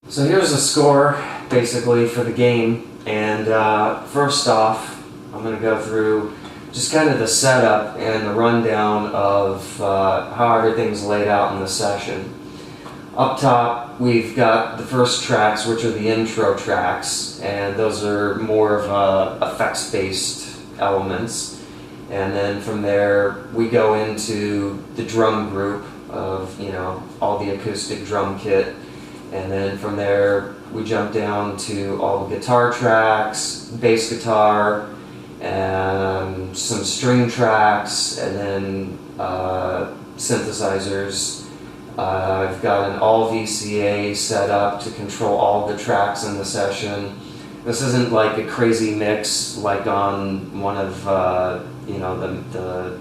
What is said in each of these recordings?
So here's the score basically for the game, and first off I'm going to go through just kind of the setup and the rundown of how everything's laid out in the session. Up top we've got the first tracks, which are the intro tracks, and those are more of effects based elements, and then from there we go into the drum group of, you know, all the acoustic drum kit. And then from there, we jump down to all the guitar tracks, bass guitar, and some string tracks, and then synthesizers. I've got an all VCA set up to control all the tracks in the session. This isn't like a crazy mix like on one of you know, the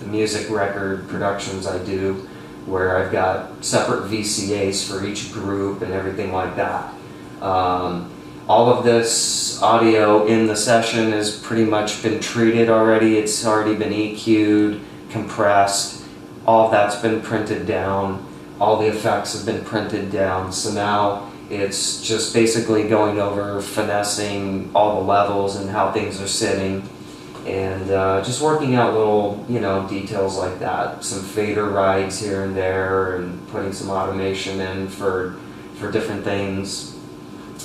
music record productions I do, where I've got separate VCAs for each group and everything like that. All of this audio in the session has pretty much been treated already. It's already been EQ'd, compressed, all of that's been printed down, all the effects have been printed down, so now it's just basically going over finessing all the levels and how things are sitting, and just working out little, you know, details like that. Some fader rides here and there, and putting some automation in for different things.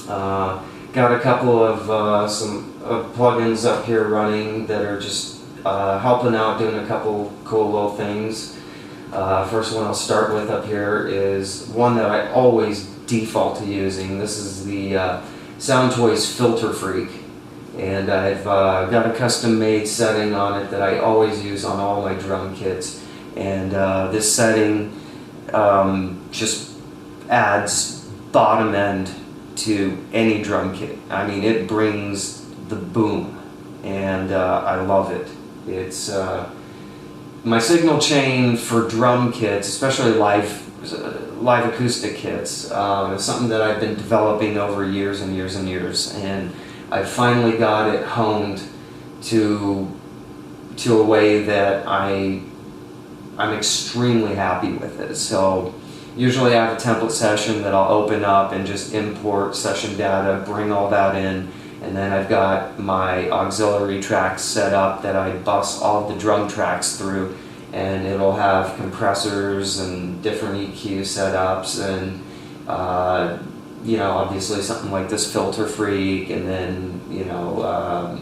Got a couple of some plugins up here running that are just helping out, doing a couple cool little things. First one I'll start with up here is one that I always default to using. This is the SoundToys Filter Freak. And I've got a custom made setting on it that I always use on all my drum kits, and this setting just adds bottom end to any drum kit. I mean, it brings the boom, and I love it. It's my signal chain for drum kits, especially live acoustic kits, is something that I've been developing over years and years and years, and I finally got it honed to a way that I'm extremely happy with it. So usually I have a template session that I'll open up and just import session data, bring all that in, and then I've got my auxiliary tracks set up that I bus all the drum tracks through, and it'll have compressors and different EQ setups, and you know, obviously something like this Filter Freak, and then, you know,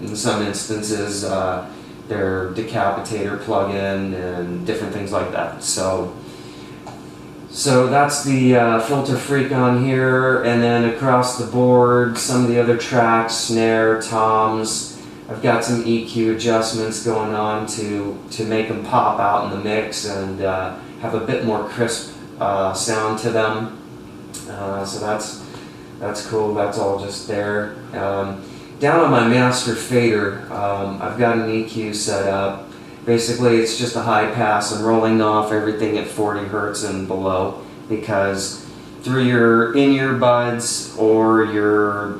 in some instances their decapitator plugin and different things like that. So that's the Filter Freak on here, and then across the board some of the other tracks, snare, toms. I've got some EQ adjustments going on to make them pop out in the mix and have a bit more crisp sound to them. So that's cool. That's all just there. Down on my master fader, I've got an EQ set up. Basically, it's just a high pass and rolling off everything at 40 Hertz and below, because through your in-ear buds or your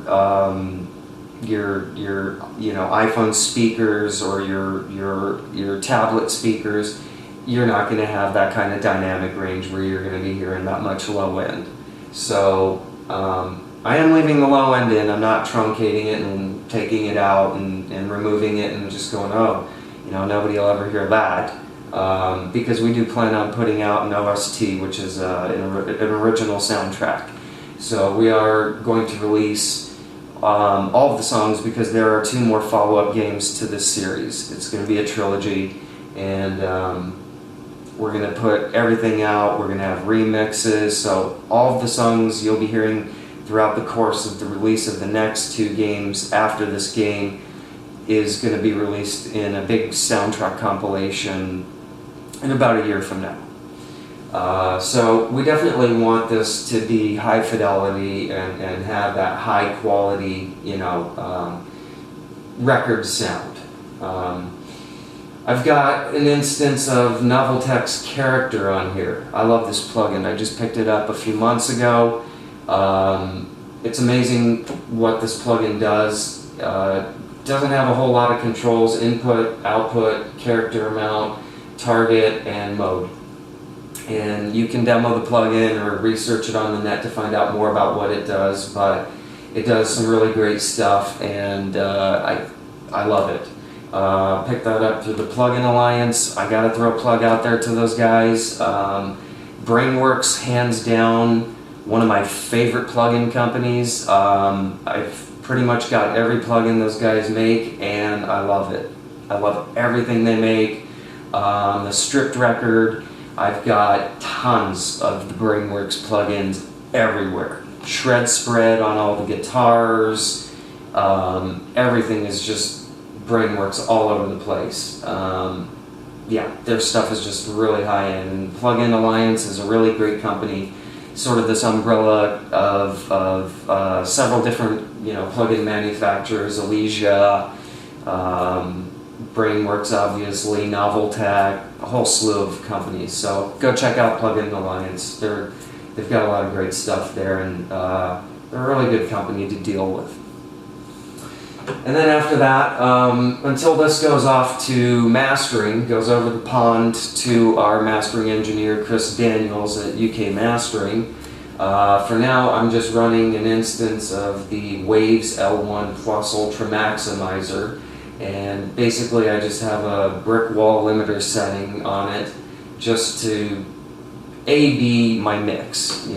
you know, iPhone speakers or your tablet speakers, you're not going to have that kind of dynamic range where you're going to be hearing that much low end. So I am leaving the low end in. I'm not truncating it and taking it out and removing it and just going, oh, you know, nobody will ever hear that, because we do plan on putting out an OST, which is an original soundtrack. So we are going to release all of the songs, because there are 2 more follow-up games to this series. It's going to be a trilogy, and we're going to put everything out. We're going to have remixes, so all of the songs you'll be hearing throughout the course of the release of the next 2 games after this game is going to be released in a big soundtrack compilation in about a year from now. So we definitely want this to be high fidelity and have that high quality, you know, record sound. I've got an instance of Noveltek's Character on here. I love this plugin. I just picked it up a few months ago. It's amazing what this plugin does. Doesn't have a whole lot of controls: input, output, character amount, target, and mode. and you can demo the plugin or research it on the net to find out more about what it does, but it does some really great stuff, and I love it. Picked that up through the Plugin Alliance. I gotta throw a plug out there to those guys. Brainworks, hands down, one of my favorite plugin companies. I've pretty much got every plugin those guys make, and I love it. I love everything they make. The stripped record, I've got tons of the Brainworks plugins everywhere. Shred spread on all the guitars. Everything is just Brainworks all over the place. Yeah, their stuff is just really high end. And Plugin Alliance is a really great company. Sort of this umbrella of several different, plugin manufacturers, Elysia, Brainworks obviously, Noveltech, a whole slew of companies. So go check out Plugin Alliance. They've got a lot of great stuff there, and they're a really good company to deal with. And then after that, until this goes off to mastering, goes over the pond to our mastering engineer, Chris Daniels at UK Mastering. For now, I'm just running an instance of the Waves L1 Plus Ultra Maximizer, and basically I just have a brick wall limiter setting on it just to A/B my mix,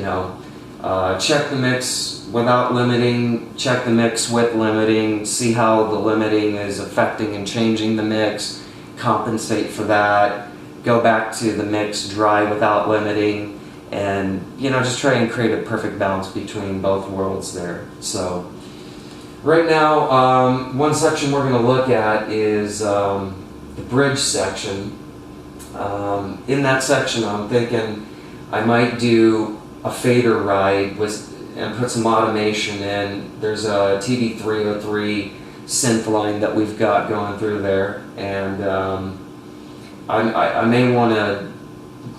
check the mix without limiting, check the mix with limiting, see how the limiting is affecting and changing the mix, compensate for that, go back to the mix dry without limiting, and just try and create a perfect balance between both worlds there. So right now, one section we're going to look at is the bridge section. In that section, I'm thinking I might do a fader ride and put some automation in. There's a TD303 synth line that we've got going through there, and I may want to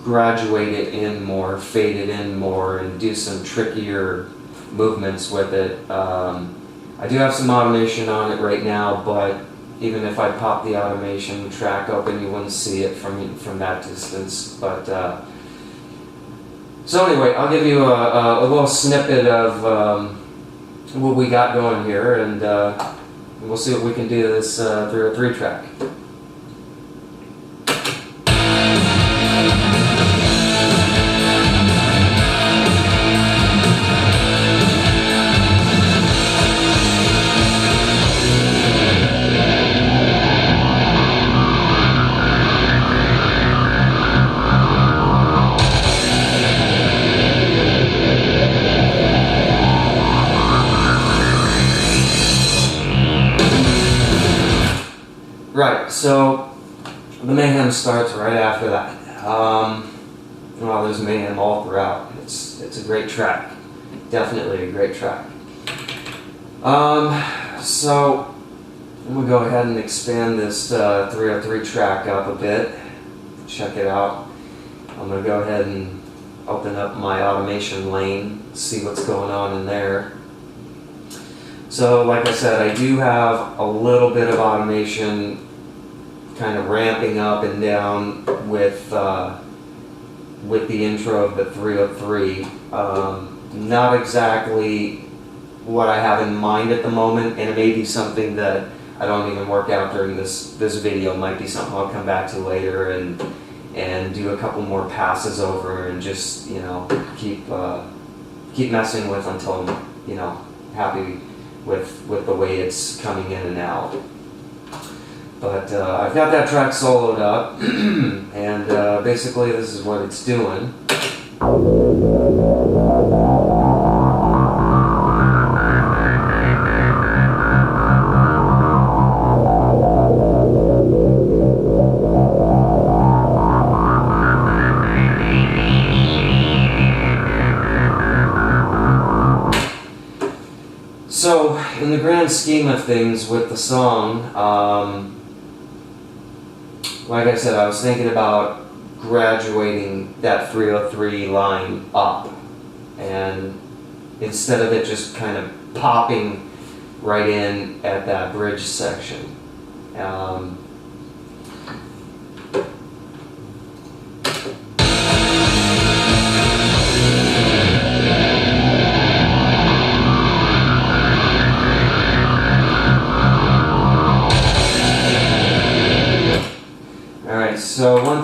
graduate it in more, fade it in more, and do some trickier movements with it. I do have some automation on it right now, but even if I pop the automation track open, you wouldn't see it from that distance. But so anyway, I'll give you a little snippet of what we got going here, and we'll see what we can do to this 303 track. Right, so the mayhem starts right after that. Well, there's mayhem all throughout. It's a great track, definitely a great track. So I'm gonna go ahead and expand this 303 track up a bit. Check it out. I'm gonna go ahead and open up my automation lane, see what's going on in there. So like I said, I do have a little bit of automation kind of ramping up and down with the intro of the 303. Not exactly what I have in mind at the moment, and it may be something that I don't even work out during this video. It might be something I'll come back to later and do a couple more passes over and just keep messing with until I'm happy with the way it's coming in and out. But I've got that track soloed up, and basically this is what it's doing. So, in the grand scheme of things with the song, like I said, I was thinking about graduating that 303 line up, and instead of it just kind of popping right in at that bridge section.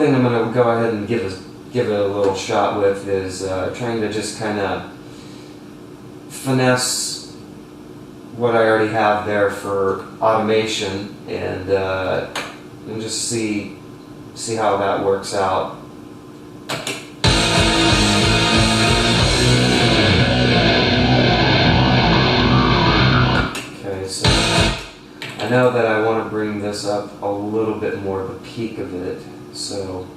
thing I'm going to go ahead and give it a little shot with is trying to just kind of finesse what I already have there for automation, and just see how that works out. Okay, so I know that I want to bring this up a little bit more, the peak of it. So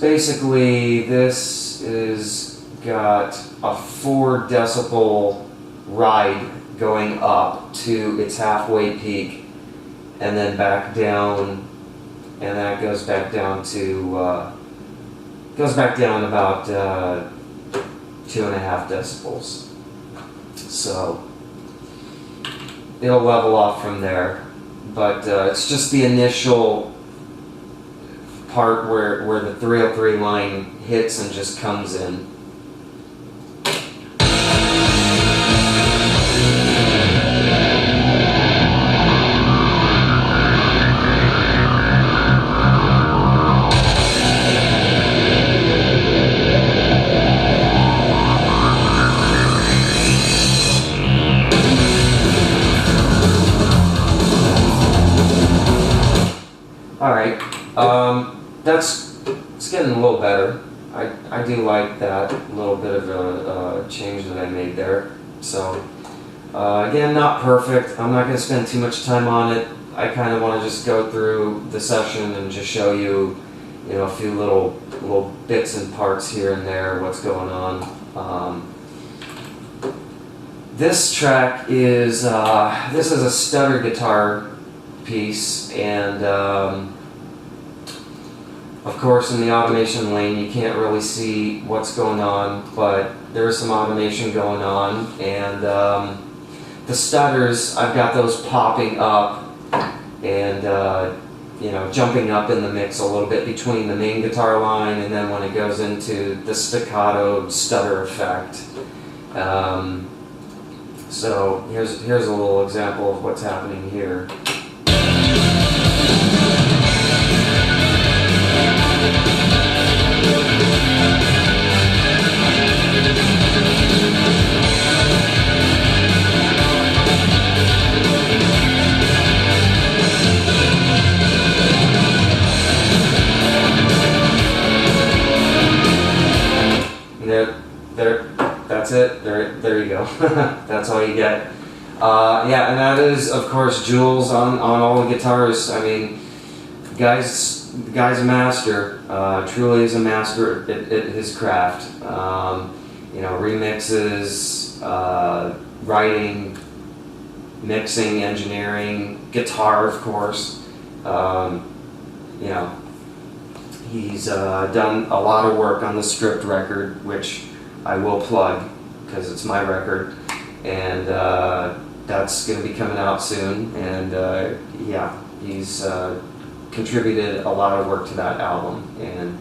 basically this is got a 4 decibel ride going up to its halfway peak, and then back down, and that goes back down to about 2.5 decibels. So it'll level off from there, but it's just the initial part where the 303 line hits and just comes in. Alright, it's getting a little better. I do like that little bit of a change that I made there. So, again, not perfect. I'm not going to spend too much time on it. I kind of want to just go through the session and just show you, a few little bits and parts here and there, what's going on. This track is, this is a stutter guitar piece, and of course in the automation lane you can't really see what's going on, but there's some automation going on, and the stutters, I've got those popping up and jumping up in the mix a little bit between the main guitar line and then when it goes into the staccato stutter effect. So here's a little example of what's happening here. That's it. There you go. That's all you get. Yeah, and that is, of course, Jules on all the guitars. I mean, the guy's a master. Truly is a master at his craft. Remixes, writing, mixing, engineering, guitar, of course. He's done a lot of work on the stripped record, which I will plug because it's my record, and that's going to be coming out soon. And yeah, he's contributed a lot of work to that album, and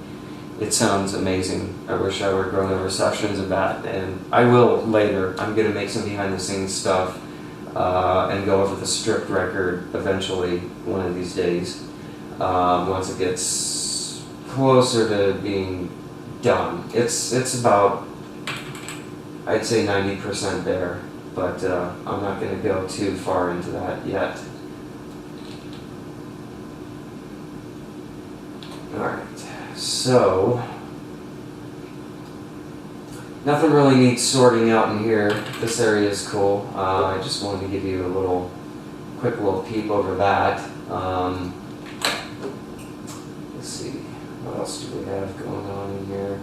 it sounds amazing. I wish I would have grown over sessions of that, and I will later. I'm going to make some behind the scenes stuff and go over the stripped record eventually one of these days, once it gets closer to being done. It's about, I'd say, 90% there, but I'm not going to go too far into that yet. Alright, so nothing really needs sorting out in here. This area is cool. I just wanted to give you a quick little peep over that. Let's see, what else do we have going on in here?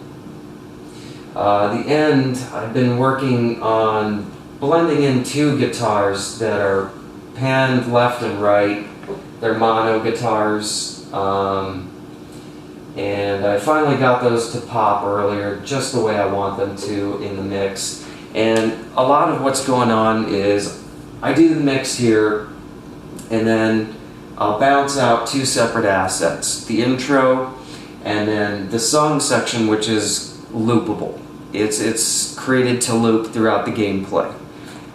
The end, I've been working on blending in 2 guitars that are panned left and right. They're mono guitars, and I finally got those to pop earlier, just the way I want them to in the mix. And a lot of what's going on is I do the mix here, and then I'll bounce out 2 separate assets, the intro and then the song section, which is loopable. It's created to loop throughout the gameplay.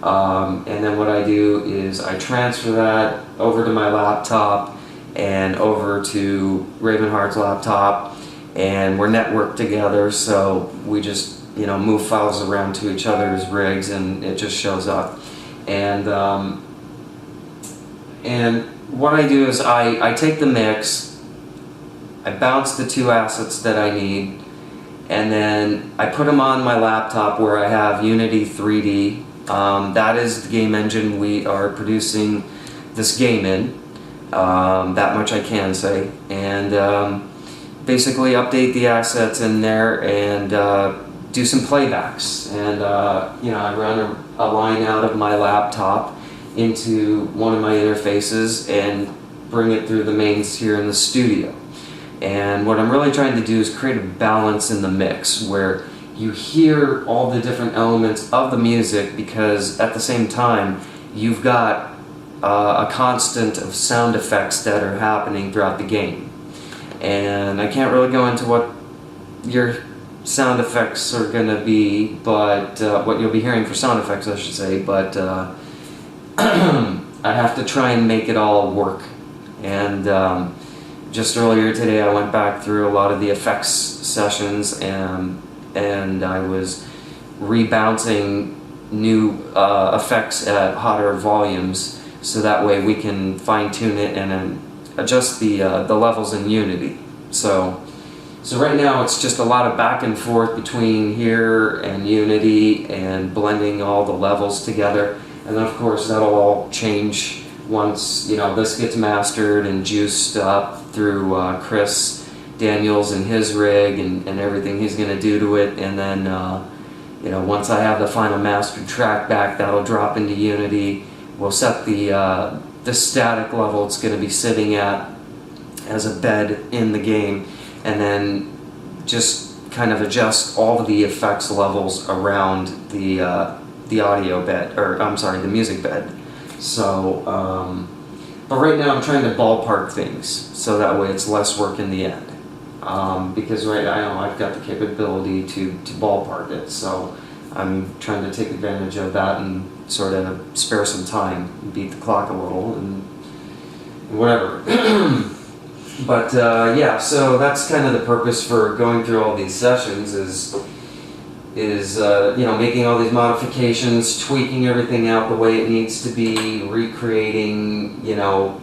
And then what I do is I transfer that over to my laptop, and over to Ravenheart's laptop, and we're networked together, so we just, you know, move files around to each other's rigs and it just shows up. And what I do is I take the mix, I bounce the two assets that I need, and then I put them on my laptop where I have Unity 3D. That is the game engine we are producing this game in. That much I can say. And basically update the assets in there and do some playbacks. And you know, I run a line out of my laptop into one of my interfaces and bring it through the mains here in the studio. And what I'm really trying to do is create a balance in the mix where you hear all the different elements of the music, because at the same time you've got a constant of sound effects that are happening throughout the game. And I can't really go into what your sound effects are going to be, but what you'll be hearing for sound effects, I should say, but I have to try and make it all work. And just earlier today I went back through a lot of the effects sessions, and I was rebouncing new effects at hotter volumes, so that way we can fine-tune it and adjust the levels in Unity. So right now it's just a lot of back and forth between here and Unity and blending all the levels together. And then of course that'll all change once, you know, this gets mastered and juiced up through Chris Daniels and his rig and everything he's going to do to it. And then you know, once I have the final mastered track back, that'll drop into Unity. We'll set the static level it's going to be sitting at as a bed in the game, and then just kind of adjust all of the effects levels around the audio bed, or I'm sorry, the music bed. So, but right now I'm trying to ballpark things so that way it's less work in the end. Because right now I've got the capability to ballpark it, so I'm trying to take advantage of that and sort of spare some time, beat the clock a little, and whatever. But yeah, so that's kind of the purpose for going through all these sessions is you know, making all these modifications, tweaking everything out the way it needs to be, recreating, you know,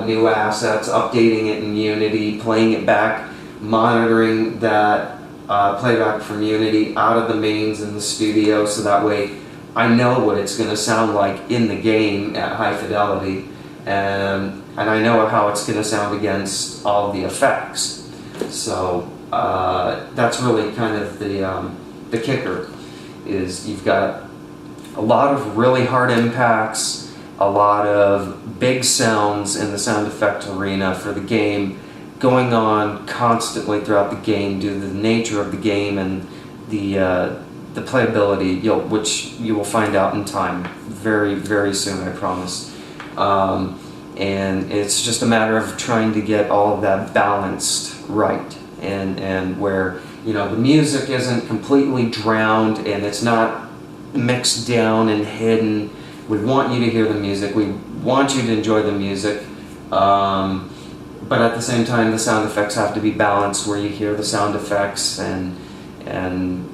new assets, updating it in Unity, playing it back, monitoring that playback from Unity out of the mains in the studio, so that way I know what it's going to sound like in the game at high fidelity, and I know how it's going to sound against all of the effects. So that's really kind of the kicker, is you've got a lot of really hard impacts, a lot of big sounds in the sound effect arena for the game going on constantly throughout the game due to the nature of the game and the playability, which you will find out in time, very, very soon, I promise. And it's just a matter of trying to get all of that balanced right, and where, you know, the music isn't completely drowned and it's not mixed down and hidden. We want you to hear the music, we want you to enjoy the music, but at the same time the sound effects have to be balanced, where you hear the sound effects and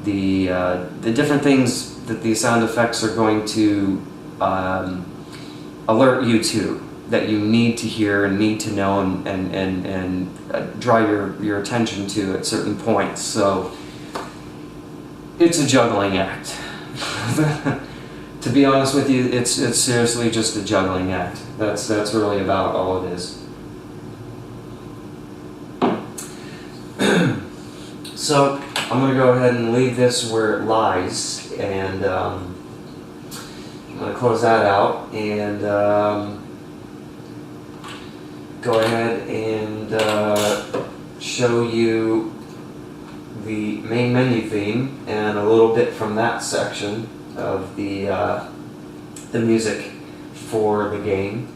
the different things that the sound effects are going to alert you to, that you need to hear and need to know and draw your attention to at certain points. So it's a juggling act. To be honest with you, it's seriously just a juggling act. That's really about all it is. So I'm going to go ahead and leave this where it lies, and I'm going to close that out and go ahead and show you the main menu theme and a little bit from that section of the music for the game.